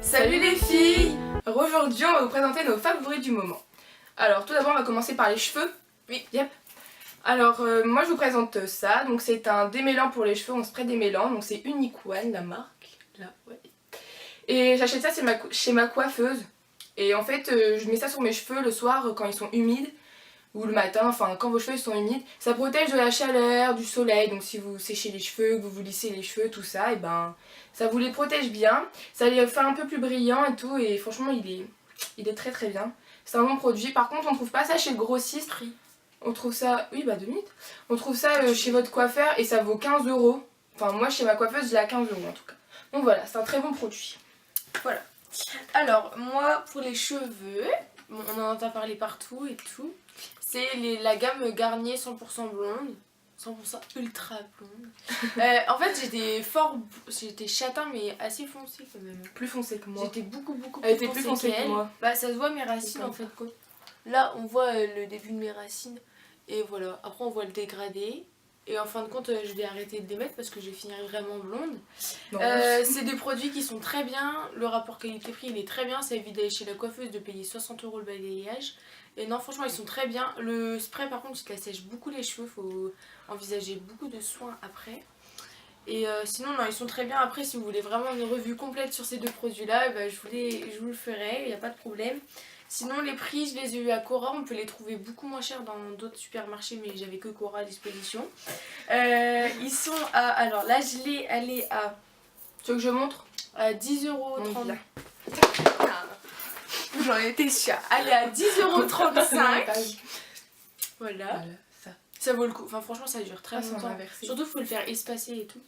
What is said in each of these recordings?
Salut les filles! Aujourd'hui on va vous présenter nos favoris du moment. Alors tout d'abord on va commencer par les cheveux. Oui, yep. Alors moi je vous présente ça, donc c'est un démêlant pour les cheveux, on spray démêlant, donc c'est Unique One la marque, là, ouais. Et j'achète ça chez ma coiffeuse, et en fait je mets ça sur mes cheveux le soir quand ils sont humides, ou le matin, enfin quand vos cheveux sont humides. Ça protège de la chaleur, du soleil, donc si vous séchez les cheveux, que vous vous lissez les cheveux, tout ça, et ben ça vous les protège bien. Ça les fait un peu plus brillants et tout, et franchement il est très très bien. C'est un bon produit. Par contre on trouve pas ça chez le grossiste. On trouve ça, oui bah 2 minutes. On trouve ça chez votre coiffeur et ça vaut 15 €. Enfin moi chez ma coiffeuse je l'ai à 15 € en tout cas. Donc voilà, c'est un très bon produit. Voilà. Alors moi pour les cheveux, bon, on en entend parler partout et tout. C'est la gamme Garnier 100% blonde, 100% ultra blonde. En fait j'étais châtain mais assez foncé quand même. Plus foncé que moi. J'étais beaucoup Elle était plus foncée que moi. Bah ça se voit mes racines en fait quoi. Là on voit le début de mes racines et voilà. Après on voit le dégradé. Et en fin de compte, je vais arrêter de les mettre parce que je vais finir vraiment blonde. C'est des produits qui sont très bien. Le rapport qualité-prix, il est très bien. Ça évite d'aller chez la coiffeuse de payer 60 € le balayage. Et non, franchement, ils sont très bien. Le spray, par contre, il sèche beaucoup les cheveux. Il faut envisager beaucoup de soins après. Et sinon, non, ils sont très bien. Après, si vous voulez vraiment une revue complète sur ces deux produits-là, bah, je vous le ferai. Il n'y a pas de problème. Sinon les prix je les ai eu à Cora, on peut les trouver beaucoup moins chers dans d'autres supermarchés mais j'avais que Cora à disposition. Ils sont à, alors là je l'ai, elle est à, tu veux que je montre? À 10,30 €. J'en étais sûre, elle est à 10,35 €. Voilà, ça vaut le coup, enfin franchement ça dure très longtemps. Surtout il faut le faire espacer et tout.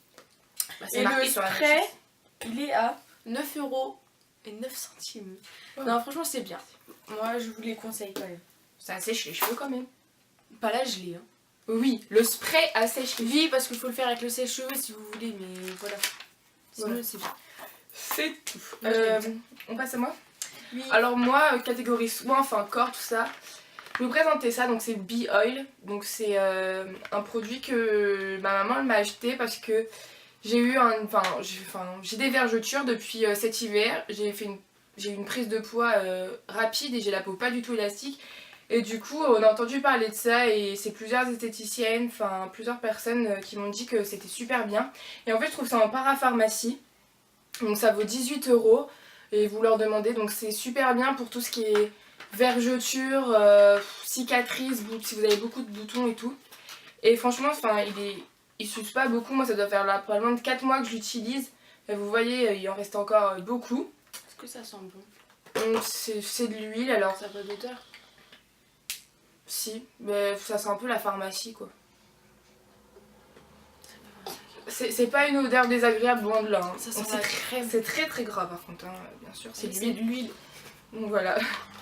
Bah, et le spray il est à 9,09 €. Oh. Non franchement c'est bien. Moi je vous les conseille quand même. Ça assèche les cheveux quand même. Pas la gelée hein. Oui, le spray assèche les cheveux. Oui parce qu'il faut le faire avec le sèche-cheveux si vous voulez mais voilà. Sinon voilà. C'est bien. C'est tout. On passe à moi? Oui. Alors moi, catégorie soins, enfin corps, tout ça. Je vais vous présenter ça, donc c'est Bee Oil. Donc c'est un produit que ma maman m'a acheté parce que j'ai eu j'ai des vergetures depuis cet hiver. J'ai eu une prise de poids rapide et j'ai la peau pas du tout élastique. Et du coup on a entendu parler de ça et c'est plusieurs esthéticiennes, enfin plusieurs personnes qui m'ont dit que c'était super bien. Et en fait je trouve ça en parapharmacie. Donc ça vaut 18 € et vous leur demandez. Donc c'est super bien pour tout ce qui est vergetures, cicatrices, si vous avez beaucoup de boutons et tout. Et franchement il s'use pas beaucoup. Moi ça doit faire là probablement 4 mois que je l'utilise. Vous voyez il en reste encore beaucoup. Est-ce que ça sent bon? C'est de l'huile alors. Ça n'a pas d'odeur? Si, mais ça sent un peu la pharmacie quoi. C'est pas une odeur désagréable, loin de là. Hein. Ça sent la crème. C'est très très gras par contre, hein, bien sûr. C'est de l'huile. Donc voilà.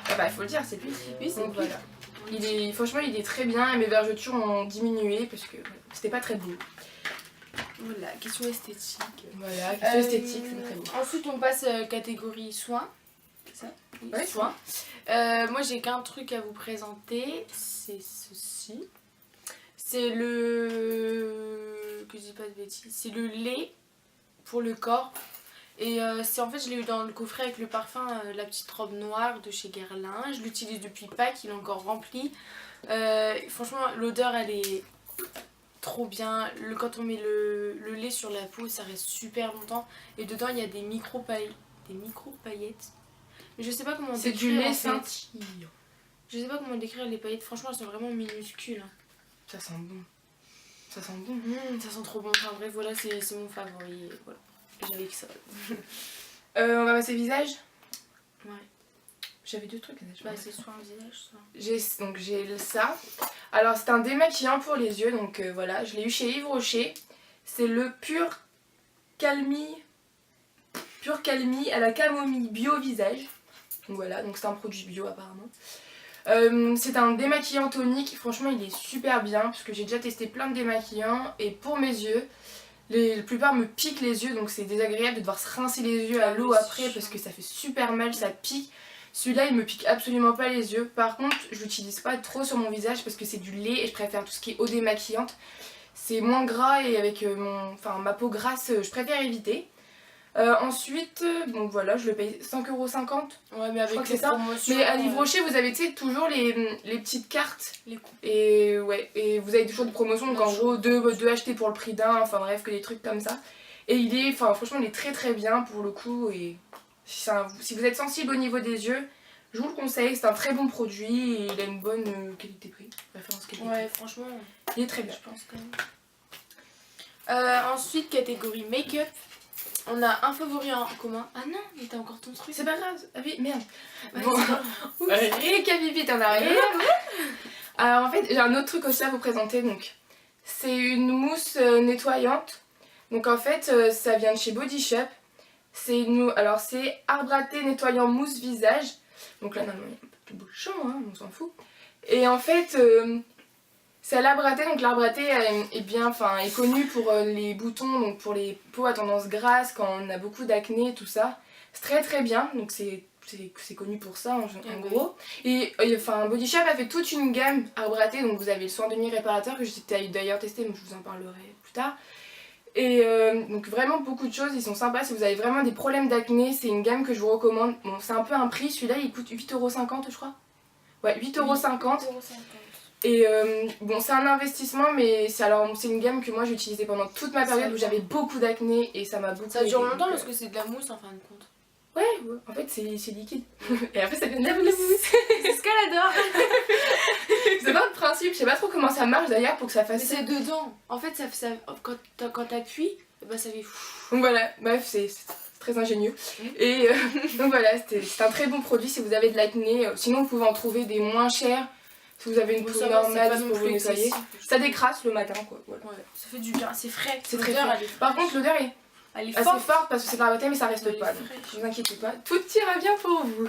Ah bah il faut le dire, c'est de l'huile. Oui, c'est voilà. Franchement il est très bien et mes vergetures ont diminué parce que c'était pas très beau. Voilà, question esthétique. Voilà, question esthétique, c'est très beau. Ensuite on passe catégorie soins. C'est ça? Oui, ouais, soins. Moi j'ai qu'un truc à vous présenter, c'est ceci. C'est que je dis pas de bêtises, c'est le lait pour le corps. Et c'est en fait je l'ai eu dans le coffret avec le parfum la petite robe noire de chez Guerlain. Je l'utilise depuis Pâques, il est encore rempli. Franchement l'odeur elle est trop bien. Quand on met le lait sur la peau ça reste super longtemps. Et dedans il y a des micro paillettes. Mais je sais pas comment décrire. C'est du lait scintille. Je sais pas comment décrire les paillettes, franchement elles sont vraiment minuscules. Ça sent bon. Ça sent bon. Ça sent trop bon. Enfin bref voilà c'est mon favori. Voilà. J'avais que ça. On va passer visage. Ouais. J'avais 2 trucs. Bah c'est soit un visage soit. J'ai ça. Alors c'est un démaquillant pour les yeux donc voilà. Je l'ai eu chez Yves Rocher. C'est le Pur Calmie à la camomille bio visage. Donc voilà, donc c'est un produit bio apparemment. C'est un démaquillant tonique, franchement il est super bien parce que j'ai déjà testé plein de démaquillants et pour mes yeux, la plupart me piquent les yeux donc c'est désagréable de devoir se rincer les yeux à l'eau après parce que ça fait super mal, ça pique. Celui-là il me pique absolument pas les yeux, par contre je l'utilise pas trop sur mon visage parce que c'est du lait et je préfère tout ce qui est eau démaquillante. C'est moins gras et avec ma peau grasse je préfère éviter. Ensuite, donc voilà, je le paye 5,50 €. Ouais, mais avec les promotions. Mais à Livre Rocher, vous avez toujours les petites cartes. Les coups. Et ouais, et vous avez toujours des promotions, donc en gros, deux achetés pour le prix d'un, enfin bref, que des trucs comme ça. Et franchement, il est très très bien pour le coup. Et si vous êtes sensible au niveau des yeux, je vous le conseille, c'est un très bon produit et il a une bonne qualité-prix. Référence qualité. Ouais, franchement, il est très bien. Je pense quand même. Ensuite, catégorie make-up. On a un favori en commun. Ah non, mais t'as encore ton truc. C'est pas grave. Ah oui, merde. Ouais, Bon, récapitule en arrière. Alors en fait, j'ai un autre truc aussi à vous présenter. Donc, c'est une mousse nettoyante. Donc en fait, ça vient de chez Body Shop. Alors c'est arbre à thé nettoyant mousse visage. Donc là, normalement, il y a un peu de bouchon, hein, on s'en fout. Et en fait, c'est à l'arbre à thé. Donc l'arbre à thé est connu pour les boutons, donc pour les peaux à tendance grasse, quand on a beaucoup d'acné, tout ça. C'est très très bien, donc c'est connu pour ça en gros. Et Body Shop a fait toute une gamme arbre à thé, donc vous avez le soin de nuit réparateur que j'ai d'ailleurs testé, donc je vous en parlerai plus tard. Et donc vraiment beaucoup de choses, ils sont sympas si vous avez vraiment des problèmes d'acné, c'est une gamme que je vous recommande. Bon, c'est un peu un prix, celui-là il coûte 8,50 € je crois. Ouais, 8,50 €. Et bon, c'est un investissement, mais c'est une gamme que moi j'ai utilisée pendant toute ma période où j'avais beaucoup d'acné et ça m'a beaucoup Ça dure longtemps parce que c'est de la mousse en fin de compte. Ouais, en fait c'est liquide. Et après ça devient de la mousse. C'est ce qu'elle adore. C'est pas le principe, je sais pas trop comment ça marche d'ailleurs pour que ça fasse. Mais c'est dedans. En fait, quand t'appuies, bah ça fait. Donc voilà, bref, c'est très ingénieux. Et donc voilà, c'est un très bon produit si vous avez de l'acné. Sinon, vous pouvez en trouver des moins chers si vous avez une peau normale pour vous nettoyer. Ça décrasse le matin, quoi. Voilà. Ouais, ça fait du bien, c'est frais. C'est très frais. Par contre, l'odeur est assez forte parce que c'est de la beauté, mais ça reste pas. Donc, ne vous inquiétez pas, tout ira bien pour vous.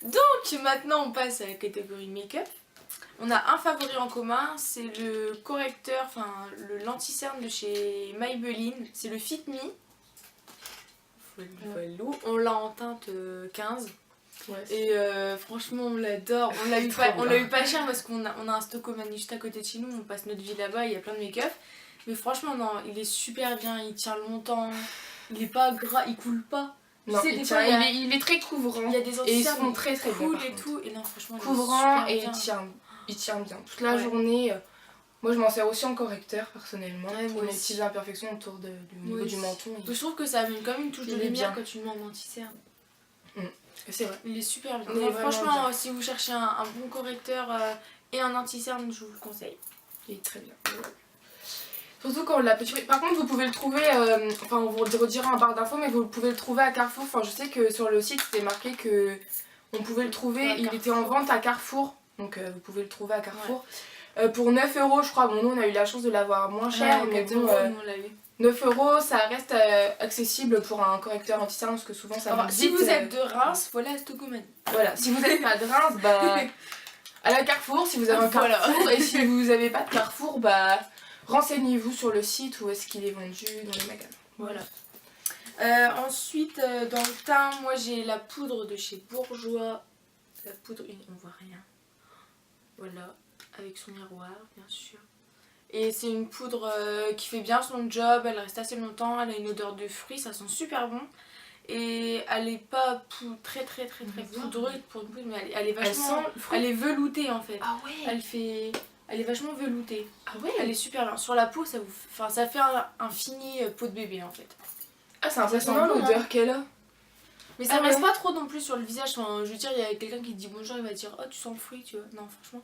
Donc maintenant, on passe à la catégorie make-up. On a un favori en commun, c'est le correcteur, le lenti-cerne de chez Maybelline. C'est le Fit Me. On l'a en teinte 15. Ouais, et franchement, on l'adore. On l'a eu pas cher parce qu'on a un stock au Manu juste à côté de chez nous. On passe notre vie là-bas, il y a plein de make-up. Mais franchement, non, il est super bien, il tient longtemps. Il est pas gras, il coule pas. Non, tu sais, il est très couvrant. Il y a des anti-cernes, et ils sont très très cool et tout. Et non, franchement, couvrant et il tient bien toute la journée. Moi je m'en sers aussi en correcteur personnellement pour mes petites imperfections autour du niveau du menton. Je trouve que ça amène comme une touche de lumière quand tu le mets en anti-cerne. C'est vrai. Il est super bien. Franchement, si vous cherchez un bon correcteur et un anti-cerne, je vous le conseille. Il est très bien. Surtout quand la petite. Par contre, vous pouvez le trouver, on vous redira en barre d'infos, mais vous pouvez le trouver à Carrefour. Enfin, je sais que sur le site c'était marqué que on pouvait le trouver. Il était en vente à Carrefour, donc vous pouvez le trouver à Carrefour. Pour 9 € je crois. Bon, nous on a eu la chance de l'avoir moins cher, mais bon, 9 € ça reste accessible pour un correcteur anti-cerne parce que souvent ça va vite. Si vous êtes de Reims, voilà Stockholm. Voilà, si vous n'êtes pas de Reims, bah à la Carrefour, si vous avez un Carrefour, et si vous n'avez pas de Carrefour, bah renseignez-vous sur le site où est-ce qu'il est vendu dans les magasins. Voilà. Ensuite, dans le teint, moi j'ai la poudre de chez Bourjois. La poudre, on voit rien. Voilà, avec son miroir, bien sûr. Et c'est une poudre qui fait bien son job, elle reste assez longtemps, elle a une odeur de fruits, ça sent super bon. Et elle est pas très poudreuse pour une poudre, mais elle est vachement. Elle est veloutée en fait. Ah ouais. Elle est vachement veloutée. Ah ouais. Elle est super bien. Sur la peau, ça fait un fini peau de bébé en fait. Ah, c'est impressionnant l'odeur qu'elle a. Mais ça reste pas trop non plus sur le visage. Enfin, je veux dire, il y a quelqu'un qui te dit bonjour, il va dire oh tu sens le fruit, tu vois. Non, franchement.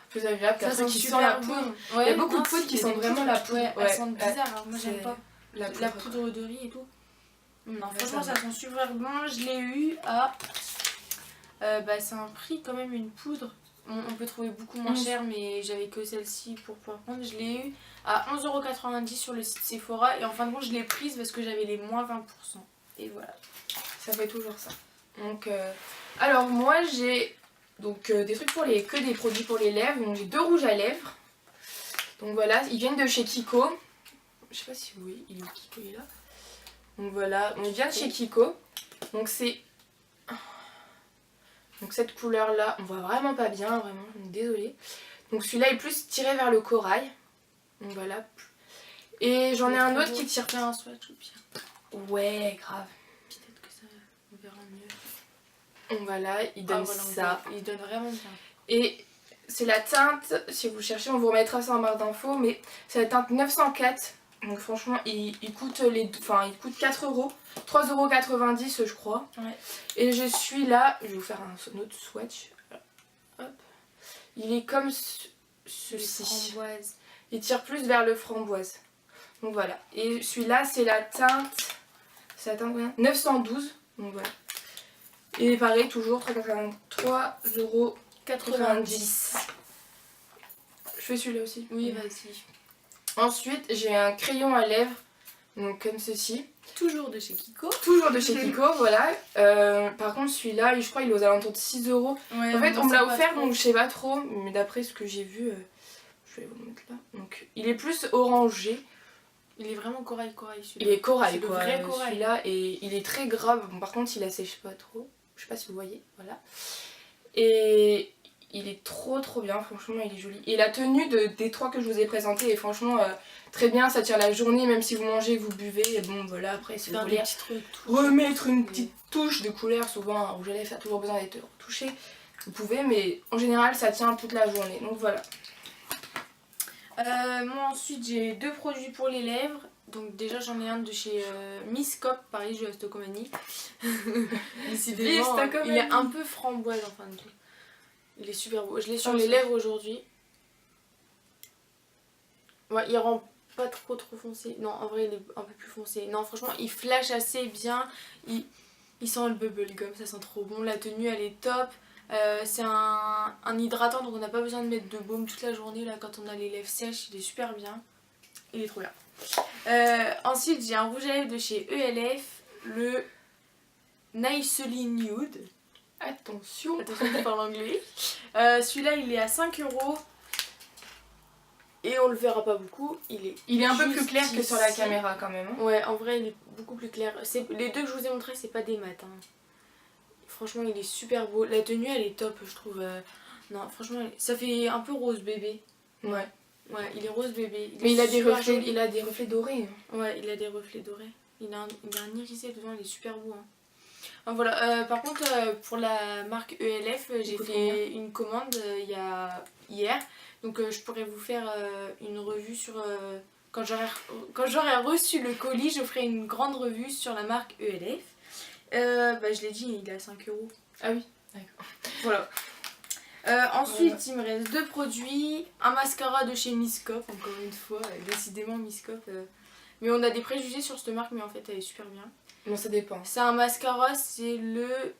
Plus agréable qu'à ceux qui sentent la poudre. Il y a beaucoup de poudres qui sentent vraiment la poudre. Ouais, elles sentent bizarre. Moi j'aime pas. La poudre de riz et tout. Non, franchement, ça sent super bon. Je l'ai eu à. C'est un prix quand même, une poudre. On peut trouver beaucoup moins cher, mais j'avais que celle-ci pour pouvoir prendre. Je l'ai eu à 11,90 € sur le site Sephora. Et en fin de compte, je l'ai prise parce que j'avais les moins 20%. Et voilà. Ça fait toujours ça. Donc, alors, moi j'ai des trucs que des produits pour les lèvres. Donc, j'ai 2 rouges à lèvres. Donc voilà, ils viennent de chez Kiko. Je sais pas si vous voyez, Kiko il est là. Donc voilà, on vient de chez Kiko. Donc c'est. Donc cette couleur là, on voit vraiment pas bien, vraiment, désolée. Donc celui-là est plus tiré vers le corail. Donc voilà. Et j'en ai un autre qui tire. Un swatch ou bien. Ouais, grave. Peut-être que ça, on verra mieux. Donc voilà, il donne ça. Il donne vraiment bien. Et c'est la teinte, si vous cherchez, on vous remettra ça en barre d'infos, mais c'est la teinte 904. Donc franchement, il coûte il coûte 4 €, 3,90 € je crois. Ouais. Et je suis là, je vais vous faire un autre swatch. Hop. Il est comme ceci. Framboise. Il tire plus vers le framboise. Donc voilà. Et celui-là, c'est la teinte. C'est la teinte combien 912. Donc voilà. Et pareil, toujours 3,90 €. Je fais celui-là aussi. Oui, vas-y. Ensuite, j'ai un crayon à lèvres. Donc comme ceci. Toujours de chez Kiko. Toujours de chez Kiko, voilà. Par contre, celui-là, je crois il est aux alentours de 6 €. Ouais, En fait, on me l'a offert, trop. donc je sais pas trop. Mais d'après ce que j'ai vu, je vais vous le mettre là. Donc, il est plus orangé. Il est vraiment corail celui-là. Il est corail, c'est quoi. le vrai corail. Celui-là, et il est très grave. Bon, par contre, il assèche pas trop. Je sais pas si vous voyez, voilà. Et il est trop bien, franchement, il est joli. Et la tenue des 3 que je vous ai présenté est franchement très bien. Ça tient la journée, même si vous mangez, vous buvez. Et bon, voilà, après, si vous voulez remettre une petite touche de couleur, souvent un rouge à lèvres, ça a toujours besoin d'être retouché. Vous pouvez, mais en général, ça tient toute la journée. Donc voilà. Moi ensuite j'ai 2 produits pour les lèvres. Donc déjà j'en ai un de chez Miss Cop, pareil, je vais à Stocomanie. Décidément, il est un peu framboise en fin de compte. Il est super beau. Je l'ai sur les lèvres aujourd'hui. Ouais, il rend pas trop foncé. Non, en vrai il est un peu plus foncé. Non, franchement il flash assez bien. Il sent le bubblegum, ça sent trop bon. La tenue elle est top. C'est un hydratant, donc on n'a pas besoin de mettre de baume toute la journée là quand on a les lèvres sèches. Il est super bien. Il est trop bien. Ensuite j'ai un rouge à lèvres de chez ELF, le Nicely Nude. Attention, je parle anglais. Celui-là il est à 5 €. Et on le verra pas beaucoup. Il est un peu plus clair que sur la caméra quand même. Hein. Ouais, en vrai il est beaucoup plus clair. Les deux que je vous ai montrés, c'est pas des mats. Hein. Franchement il est super beau. La tenue elle est top je trouve. Non franchement ça fait un peu rose bébé. Ouais. Ouais, il est rose bébé. Mais il a des reflets dorés. Ouais, il a des reflets dorés. Il a un irisé dedans, il est super beau. Hein. Alors, voilà, par contre pour la marque ELF, j'ai fait une commande hier. Donc je pourrais vous faire une revue sur... quand j'aurai reçu le colis, je ferai une grande revue sur la marque ELF. Je l'ai dit, il est à 5 €. Ah oui, d'accord. Voilà. Ensuite, il me reste 2 produits. Un mascara de chez Miss Cop, encore une fois. Décidément, Miss Cop. Mais on a des préjugés sur cette marque, mais en fait, elle est super bien. Bon, ça dépend. C'est un mascara, c'est le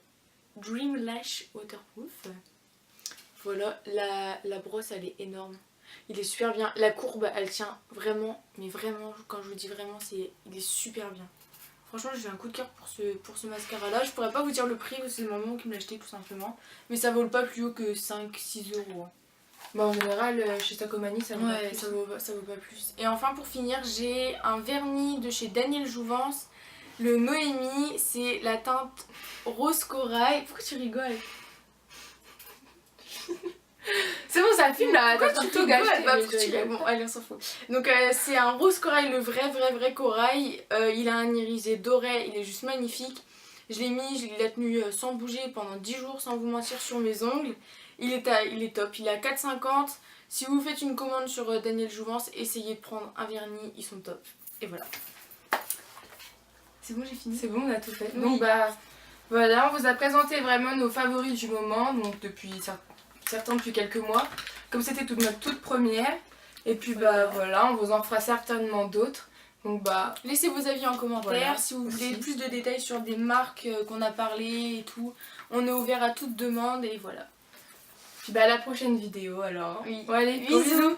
Dream Lash Waterproof. Voilà, la brosse, elle est énorme. Il est super bien. La courbe, elle tient vraiment, mais vraiment, quand je vous dis vraiment, il est super bien. Franchement, j'ai un coup de cœur pour ce mascara là. Je pourrais pas vous dire le prix, c'est maman qui me l'a acheté tout simplement. Mais ça vaut pas plus haut que 5-6 €. Bah en général, chez Stocomanie, ça vaut pas plus. Ça vaut pas plus. Et enfin, pour finir, j'ai un vernis de chez Daniel Jouvence. Le Noémie, c'est la teinte rose corail. Pourquoi tu rigoles? C'est bon, ça filme là. T'as tout gâché. Bon, allez, on s'en fout. Donc, c'est un rose corail, le vrai corail. Il a un irisé doré, il est juste magnifique. Je l'ai mis, il a tenu sans bouger pendant 10 jours, sans vous mentir, sur mes ongles. Il est top, il est à 4,50 €. Si vous faites une commande sur Daniel Jouvence, essayez de prendre un vernis, ils sont top. Et voilà. C'est bon, j'ai fini. C'est bon, on a tout fait. Oui. Donc voilà, on vous a présenté vraiment nos favoris du moment, donc certains depuis quelques mois, comme c'était notre toute première. Et puis voilà, on vous en fera certainement d'autres. Donc laissez vos avis en commentaire, voilà, si vous voulez plus de détails sur des marques qu'on a parlé et tout. On est ouvert à toute demande et voilà. Puis à la prochaine vidéo alors. Oui. Bon, allez, bisous.